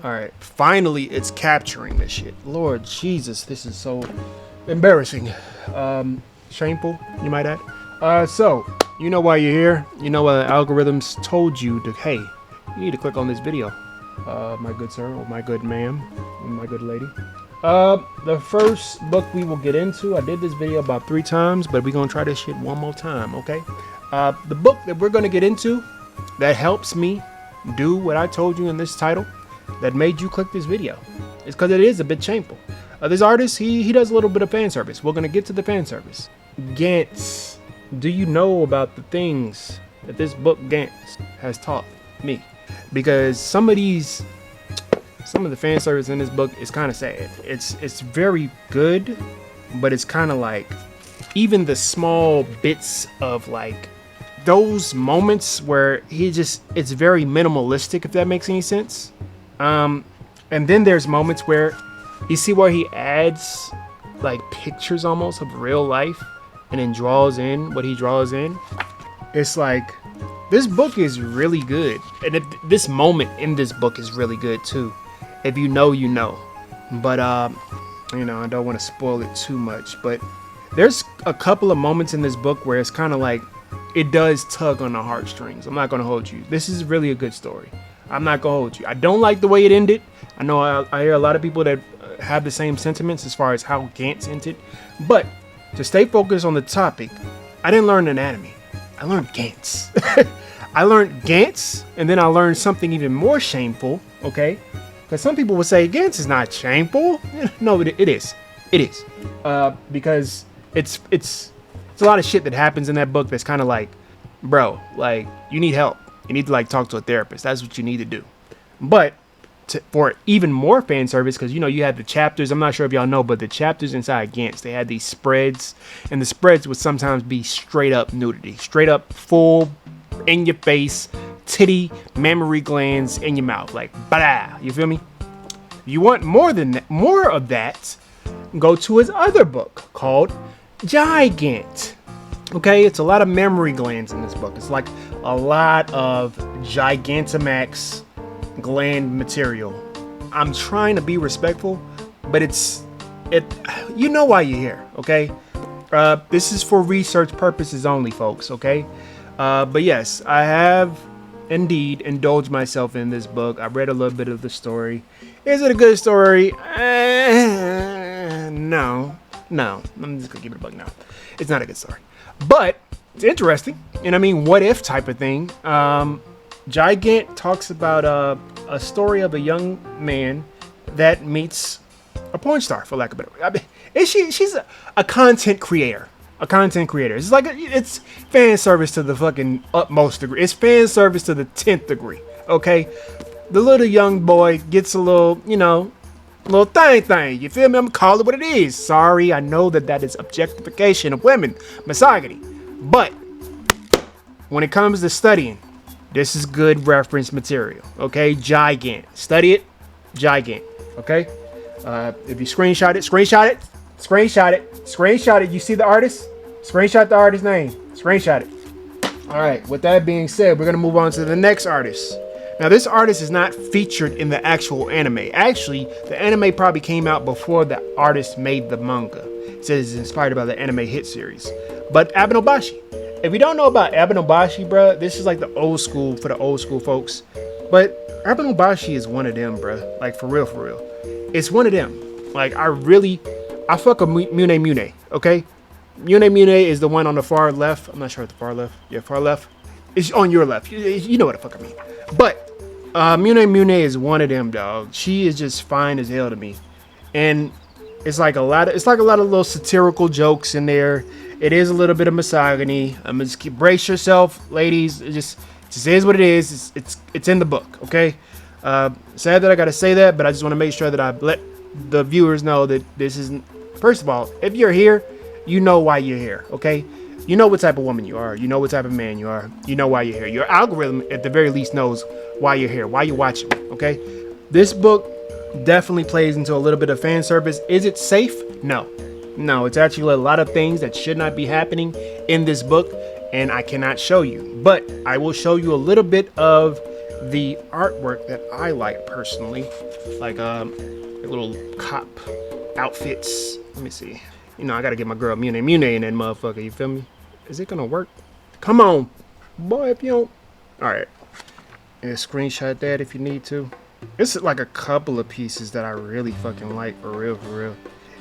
All right, finally it's capturing this shit. Lord Jesus, this is so embarrassing. Shameful, you might add. So, you know why you're here. You know why the algorithms told you to, hey, you need to click on this video. My good sir, or my good ma'am, or my good lady. The first book we will get into, I did this video about 3 times, but we're gonna try this shit one more time, okay? The book that we're gonna get into that helps me do what I told you in this title, that made you click this video, is because it is a bit shameful. This artist, he does a little bit of fan service. We're gonna get to the fan service. Gantz, do you know about the things that this book Gantz has taught me? Because some of the fan service in this book is kind of sad. It's very good, but it's kind of like even the small bits of like those moments where it's very minimalistic, if that makes any sense. And then there's moments where you see where he adds like pictures almost of real life and then draws in what he draws in. It's like, this book is really good. And this moment in this book is really good too. If you know, you know. But, you know, I don't want to spoil it too much. But there's a couple of moments in this book where it's kind of like, it does tug on the heartstrings. I'm not going to hold you. This is really a good story. I'm not going to hold you. I don't like the way it ended. I know I hear a lot of people that have the same sentiments as far as how Gantz ended. But to stay focused on the topic, I didn't learn anatomy. I learned Gantz. I learned Gantz, and then I learned something even more shameful, okay? Because some people would say Gantz is not shameful. No, it is. It is. Because it's a lot of shit that happens in that book that's kind of like, bro, like, you need help. You need to like talk to a therapist. That's what you need to do. But for even more fan service, because you know you had the chapters. I'm not sure if y'all know, but the chapters inside Gantz, they had these spreads, and the spreads would sometimes be straight up nudity, straight up full in your face, titty, mammary glands in your mouth, like blah. You feel me? You want more than that, more of that? Go to his other book called Gigant. Okay, it's a lot of mammary glands in this book. It's like a lot of Gigantamax gland material. I'm trying to be respectful, but you know why you're here, okay? This is for research purposes only, folks, okay? But yes, I have indeed indulged myself in this book. I read a little bit of the story. Is it a good story? No. I'm just gonna give it a bug now. It's not a good story, but it's interesting. And I mean, what if type of thing. Gigant talks about a story of a young man that meets a porn star, for lack of a better word. I mean, she's a content creator. A content creator. It's like it's fan service to the fucking utmost degree. It's fan service to the 10th degree. Okay, the little young boy gets a little, you know, little thing. You feel me? I'm gonna call it what it is. Sorry, I know that is objectification of women, misogyny. But when it comes to studying, this is good reference material. Okay, Gigant. Study it, Gigant. Okay. If you screenshot it. You see the artist? Screenshot the artist's name. Screenshot it. All right. With that being said, we're gonna move on to the next artist. Now, this artist is not featured in the actual anime. Actually, the anime probably came out before the artist made the manga. It says it's inspired by the anime hit series. But Abenobashi. If you don't know about Abenobashi, bruh, this is like the old school for the old school folks. But Abenobashi is one of them, bruh. Like, for real, for real. It's one of them. Like, I fuck a Mune, okay? Mune is the one on the far left. I'm not sure what the far left. Yeah, far left. It's on your left. You know what the fuck I mean. But Mune is one of them, dog. She is just fine as hell to me. And it's like a lot of little satirical jokes in there. It is a little bit of misogyny. Just brace yourself, ladies. It just is what it is. It's in the book, okay? Sad that I gotta say that, but I just want to make sure that I let the viewers know that this isn't. First of all, if you're here, you know why you're here, okay? You know what type of woman you are. You know what type of man you are. You know why you're here. Your algorithm, at the very least, knows why you're here, why you're watching me, okay? This book definitely plays into a little bit of fan service. Is it safe? No. It's actually a lot of things that should not be happening in this book, and I cannot show you. But I will show you a little bit of the artwork that I like personally, like little cop outfits. Let me see. You know, I gotta get my girl Mune in that motherfucker. You feel me? Is it gonna work? Come on, boy. If you don't, all right. And screenshot that if you need to. It's like a couple of pieces that I really fucking like, for real, for real.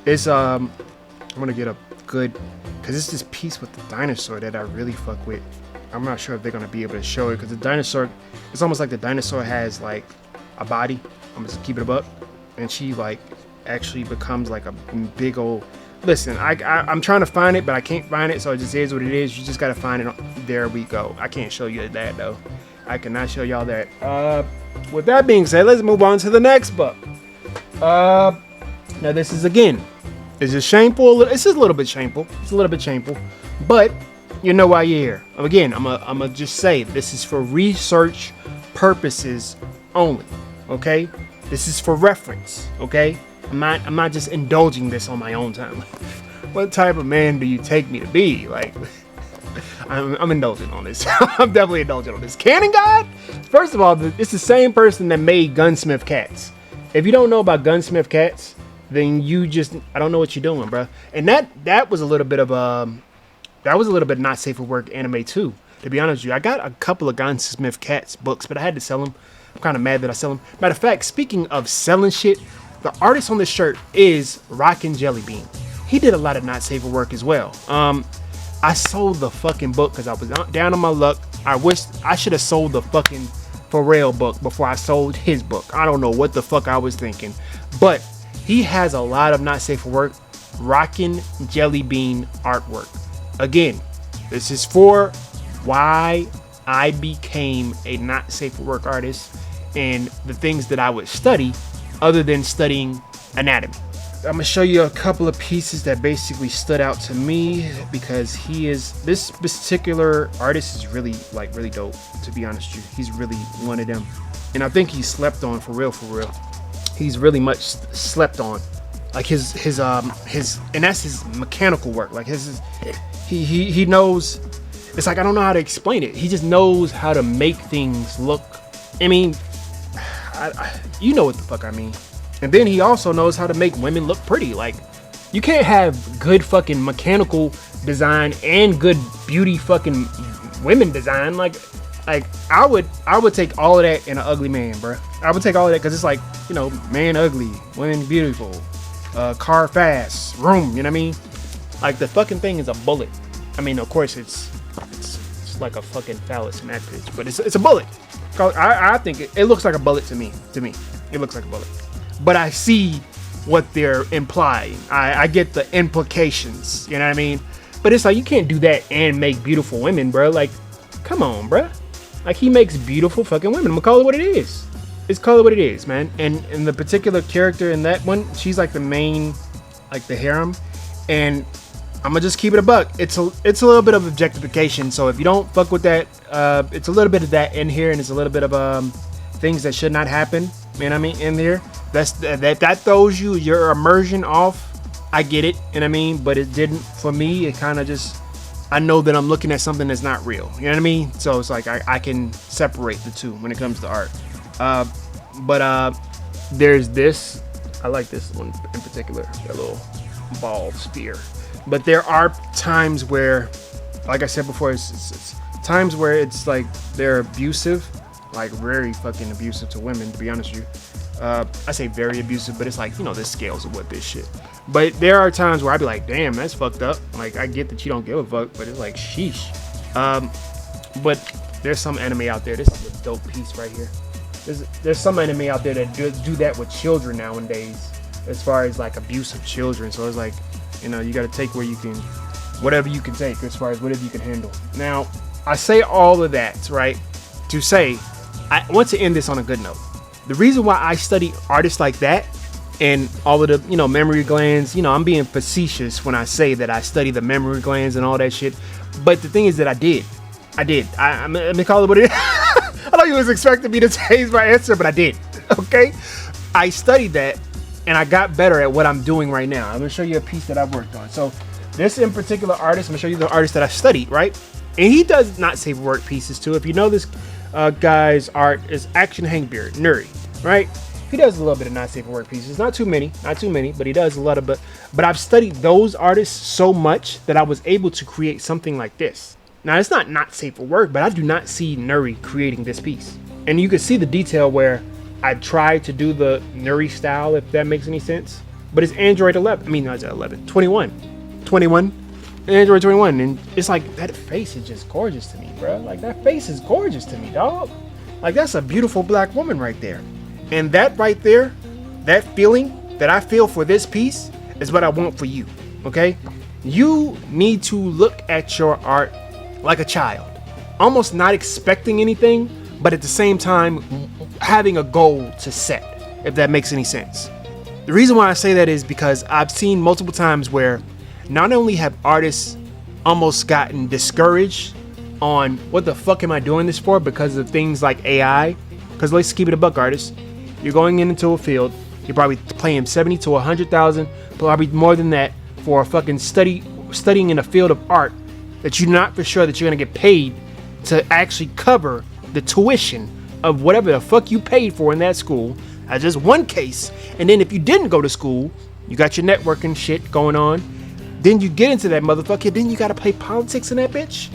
It's I'm gonna get a good, cause it's this piece with the dinosaur that I really fuck with. I'm not sure if they're gonna be able to show it, cause the dinosaur, it's almost like the dinosaur has like a body. I'm just keep it up, and she like actually becomes like a big old. Listen, I'm trying to find it, but I can't find it, so it just is what it is. You just gotta find it. There we go. I can't show you that though. I cannot show y'all that. With that being said, let's move on to the next book. Now this is again, is it shameful? It's just a little bit shameful. It's a little bit shameful, but you know why you're here. Again, I'm gonna just say this is for research purposes only. Okay, this is for reference. Okay, I'm not just indulging this on my own time. What type of man do you take me to be? Like, I'm indulging on this. I'm definitely indulging on this. Canon God? First of all, it's the same person that made Gunsmith Cats. If you don't know about Gunsmith Cats, then I don't know what you're doing, bro. And that was a little bit of not safe for work anime too. To be honest with you, I got a couple of Gunsmith Cats books, but I had to sell them. I'm kind of mad that I sell them. Matter of fact, speaking of selling shit, the artist on this shirt is Rockin' Jelly Bean. He did a lot of not safe for work as well. I sold the fucking book because I was down on my luck. I wish I should have sold the fucking Pharrell book before I sold his book. I don't know what the fuck I was thinking. But he has a lot of not safe for work, Rockin' Jelly Bean artwork. Again, this is for why I became a not safe for work artist and the things that I would study other than studying anatomy. I'm gonna show you a couple of pieces that basically stood out to me because this particular artist is really dope, to be honest with you. He's really one of them, and I think he's slept on for real. He's really much slept on, like his and that's his mechanical work. Like he knows. It's like I don't know how to explain it. He just knows how to make things look. I mean, you know what the fuck I mean. And then he also knows how to make women look pretty. Like, you can't have good fucking mechanical design and good beauty fucking women design. Like I would take all of that in an ugly man, bro. I would take all of that because it's like, you know, man ugly, women beautiful, car fast, room. You know what I mean? Like the fucking thing is a bullet. I mean, of course it's like a fucking phallus in that bitch, but it's a bullet. I think it looks like a bullet to me. It looks like a bullet. But I see what they're implying. I get the implications, you know what I mean? But it's like, you can't do that and make beautiful women, bro. Like, come on, bro. Like, he makes beautiful fucking women. I'm gonna call it what it is. It's call it what it is, man. And the particular character in that one, she's like the main, like the harem. And I'm gonna just keep it a buck. It's a little bit of objectification. So if you don't fuck with that, it's a little bit of that in here, and it's a little bit of things that should not happen. You know what I mean? In there. That throws your immersion off. I get it, you know what I mean? But it didn't for me. It kind of just, I know that I'm looking at something that's not real. You know what I mean? So it's like I can separate the two when it comes to art. But there's this. I like this one in particular, that little ball sphere. But there are times where, like I said before, it's times where it's like they're abusive, like very fucking abusive to women, to be honest with you. I say very abusive, but it's like, you know, there's scales of what this shit. But there are times where I'd be like, damn, that's fucked up. Like, I get that you don't give a fuck, but it's like, sheesh. But there's some anime out there. This is a dope piece right here. There's some anime out there that do that with children nowadays, as far as like abuse of children. So it's like, you know, you got to take where you can, whatever you can take, as far as whatever you can handle. Now, I say all of that, right, to say, I want to end this on a good note. The reason why I study artists like that and all of the, you know, memory glands, you know, I'm being facetious when I say that I study the memory glands and all that shit. But the thing is that I did. I'm gonna call it what it is. I know you was expecting me to change my answer, but I did. Okay? I studied that and I got better at what I'm doing right now. I'm gonna show you a piece that I've worked on. So this in particular artist, I'm gonna show you the artist that I studied, right? And he does not safe work pieces too. If you know this, guy's art is Action Hangbeard, Nuri, right? He does a little bit of not safe for work pieces. Not too many, but he does a lot of. But I've studied those artists so much that I was able to create something like this. Now it's not safe for work, but I do not see Nuri creating this piece. And you can see the detail where I tried to do the Nuri style, if that makes any sense. But it's Android 11. I mean, not 11, 21, Android 21, and it's like that face is just gorgeous to me, bro. Like that face is gorgeous to me, dog. Like that's a beautiful black woman right there. And that right there, that feeling that I feel for this piece is what I want for you, okay? You need to look at your art like a child, almost not expecting anything, but at the same time having a goal to set, if that makes any sense. The reason why I say that is because I've seen multiple times where not only have artists almost gotten discouraged on what the fuck am I doing this for because of things like AI, because let's keep it a buck, artists. You're going into a field, you're probably paying 70 to 100,000, probably more than that, for a fucking studying in a field of art that you're not for sure that you're gonna get paid to actually cover the tuition of whatever the fuck you paid for in that school. That's just one case. And then if you didn't go to school, you got your networking shit going on. Then you get into that motherfucker. Then you gotta play politics in that bitch.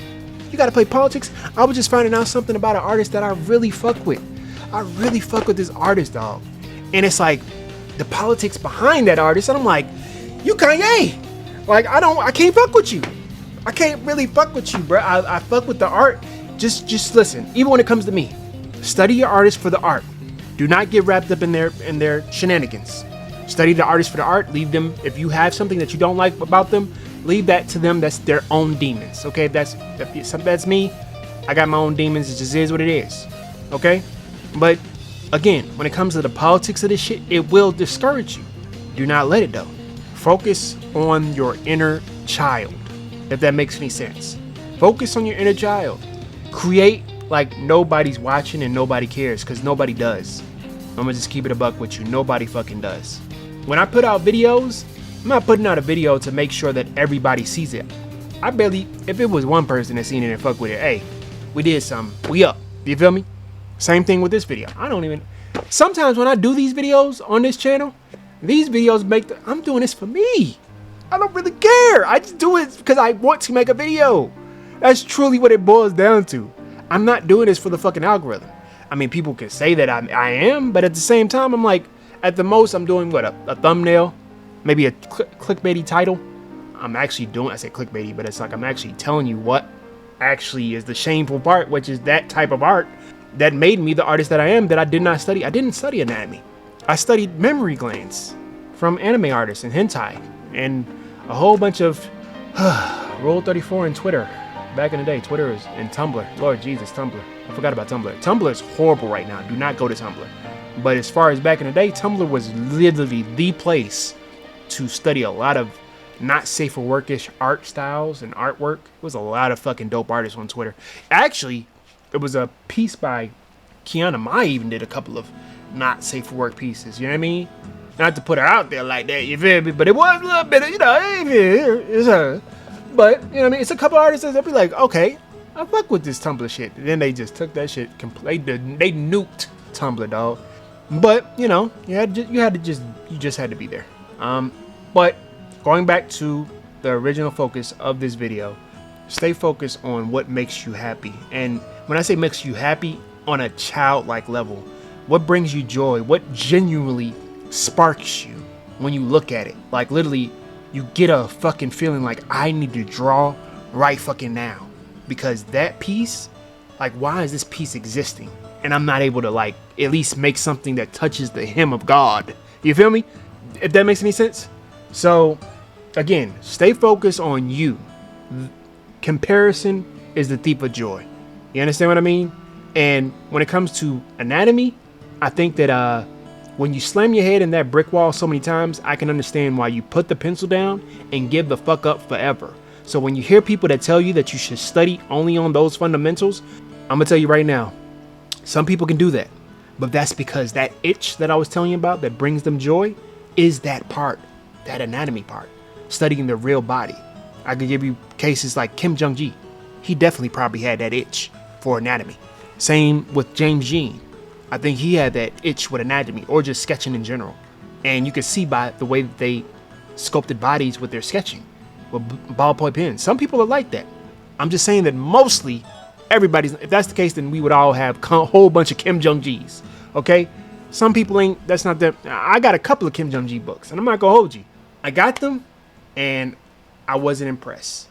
You gotta play politics. I was just finding out something about an artist that I really fuck with. I really fuck with this artist, dog. And it's like the politics behind that artist. And I'm like, you Kanye. Like, I can't fuck with you. I can't really fuck with you, bro. I fuck with the art. Just listen. Even when it comes to me, study your artist for the art. Do not get wrapped up in their shenanigans. Study the artist for the art. Leave them. If you have something that you don't like about them, leave that to them. That's their own demons. Okay, that's me. I got my own demons. It just is what it is. Okay. But again, when it comes to the politics of this shit, it will discourage you. Do not let it though. Focus on your inner child, if that makes any sense. Focus on your inner child. Create like nobody's watching and nobody cares, because nobody does. I'm gonna just keep it a buck with you. Nobody fucking does. When I put out videos, I'm not putting out a video to make sure that everybody sees it. I barely, if it was one person that seen it and fuck with it, hey, we did something. We up. You feel me? Same thing with this video. Sometimes when I do these videos on this channel, these videos I'm doing this for me. I don't really care. I just do it because I want to make a video. That's truly what it boils down to. I'm not doing this for the fucking algorithm. I mean, people can say that I am, but at the same time, I'm like, at the most, I'm doing what, a thumbnail, maybe a clickbaity title. I say clickbaity, but it's like I'm actually telling you what actually is the shameful part, which is that type of art that made me the artist that I am, that I did not study. I didn't study anatomy. I studied memory glands from anime artists and hentai and a whole bunch of Rule 34 and Twitter. Back in the day, Twitter and Tumblr. Lord Jesus, Tumblr. I forgot about Tumblr. Tumblr is horrible right now. Do not go to Tumblr. But as far as back in the day, Tumblr was literally the place to study a lot of not safe for workish art styles and artwork. It was a lot of fucking dope artists on Twitter. Actually, it was a piece by Kiana Mai even did a couple of not safe for work pieces. You know what I mean? Not to put her out there like that, you feel me? But it was a little bit of, it's her. But, you know what I mean? It's a couple artists that be like, okay, I fuck with this Tumblr shit. And then they just took that shit, they nuked Tumblr, dog. But, you know, you just had to be there. But going back to the original focus of this video, stay focused on what makes you happy. And when I say makes you happy, on a childlike level, what brings you joy, what genuinely sparks you when you look at it. Like literally, you get a fucking feeling like I need to draw right fucking now, because that piece, like, why is this piece existing? And I'm not able to like at least make something that touches the hem of God. You feel me? If that makes any sense. So again, stay focused on you. Comparison is the thief of joy. You understand what I mean? And when it comes to anatomy, I think that when you slam your head in that brick wall so many times, I can understand why you put the pencil down and give the fuck up forever. So when you hear people that tell you that you should study only on those fundamentals, I'm gonna tell you right now, some people can do that, but that's because that itch that I was telling you about that brings them joy is that part, that anatomy part, studying the real body. I could give you cases like Kim Jong-gi. He definitely probably had that itch for anatomy. Same with James Jean. I think he had that itch with anatomy or just sketching in general. And you can see by the way that they sculpted bodies with their sketching with ballpoint pens. Some people are like that. I'm just saying that mostly everybody's, if that's the case, then we would all have a whole bunch of Kim Jong-G's. Okay? Some people ain't, that's not them. I got a couple of Kim Jong-G books, and I'm not gonna hold you. I got them, and I wasn't impressed.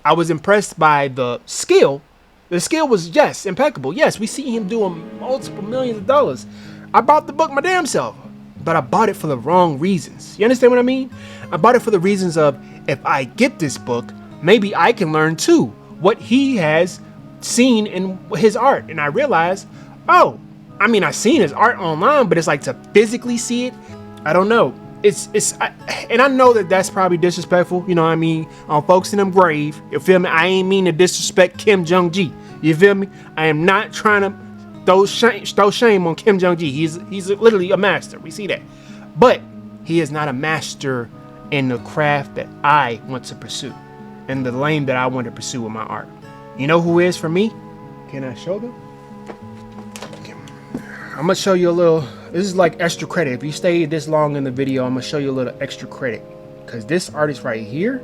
I was impressed by the skill. The skill was, yes, impeccable. Yes, we see him doing multiple millions of dollars. I bought the book my damn self, but I bought it for the wrong reasons. You understand what I mean? I bought it for the reasons of, if I get this book, maybe I can learn too what he has seen in his art. And I realized, oh, I mean, I've seen his art online, but it's like to physically see it, I don't know. And I know that that's probably disrespectful, you know what I mean, on folks in them grave, you feel me? I ain't mean to disrespect Kim Jong-G, you feel me? I am not trying to throw shame on Kim Jong-G. He's literally a master, we see that. But he is not a master in the craft that I want to pursue, and the lane that I want to pursue with my art. You know who is for me? Can I show them? I'm gonna show you a little, this is like extra credit. If you stay this long in the video, I'm gonna show you a little extra credit, because this artist right here,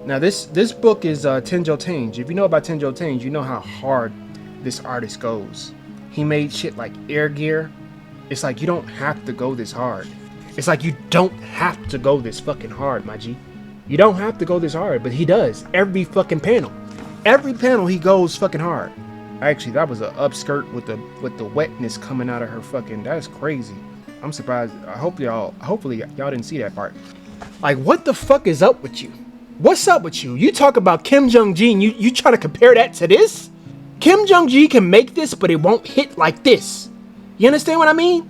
now this book is Tenjo Tange. If you know about Tenjo Tange, you know how hard this artist goes. He made shit like Air Gear. It's like, you don't have to go this hard. It's like, you don't have to go this fucking hard, my G. You don't have to go this hard, but he does. Every fucking panel he goes fucking hard. Actually, that was an upskirt with the wetness coming out of her fucking, that's crazy. I'm surprised. Hopefully y'all didn't see that part. Like, what the fuck is up with you? What's up with you? You talk about Kim Jong-G and you try to compare that to this? Kim Jong-G can make this, but it won't hit like this. You understand what I mean?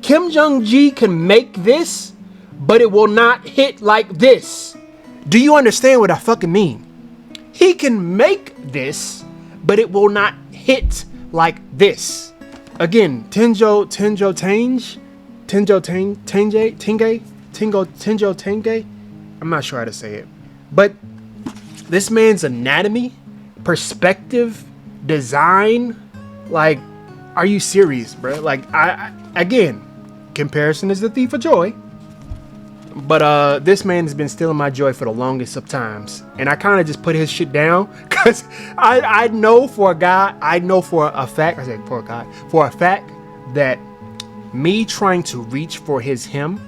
Kim Jong-G can make this, but it will not hit like this. Do you understand what I fucking mean? He can make this, but it will not hit like this. Again, Tenjo Tenge. I'm not sure how to say it. But this man's anatomy, perspective, design, like, are you serious, bro? Like, again, comparison is the thief of joy. But this man has been stealing my joy for the longest of times, and I kind of just put his shit down because I know for a fact that me trying to reach for his hem,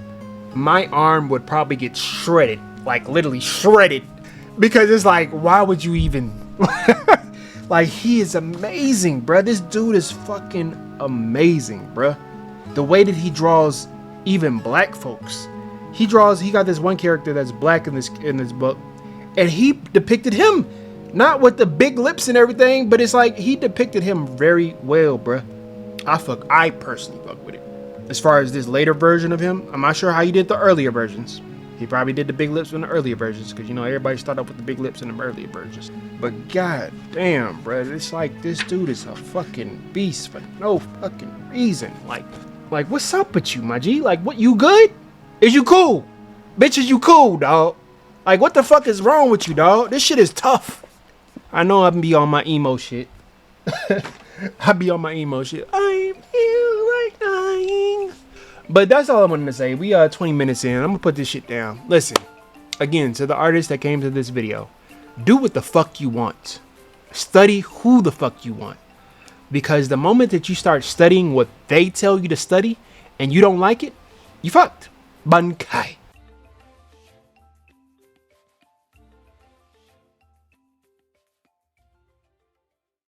my arm would probably get shredded, like literally shredded, because it's like, why would you even? Like, he is amazing, bruh. This dude is fucking amazing, bruh. The way that he draws even black folks. He got this one character that's black in this book, and he depicted him, not with the big lips and everything, but it's like, he depicted him very well, bruh. I personally fuck with it. As far as this later version of him, I'm not sure how he did the earlier versions. He probably did the big lips in the earlier versions, because, you know, everybody started off with the big lips in the earlier versions. But god damn, bruh, it's like, this dude is a fucking beast for no fucking reason. Like what's up with you, my G? Like, what, you good? Is you cool? Bitch, is you cool, dog? Like, what the fuck is wrong with you, dog? This shit is tough. I know I be on my emo shit. I be on my emo shit. I feel like dying. But that's all I wanted to say. We are 20 minutes in. I'm gonna put this shit down. Listen, again, to the artists that came to this video, do what the fuck you want. Study who the fuck you want. Because the moment that you start studying what they tell you to study and you don't like it, you fucked. Bankai.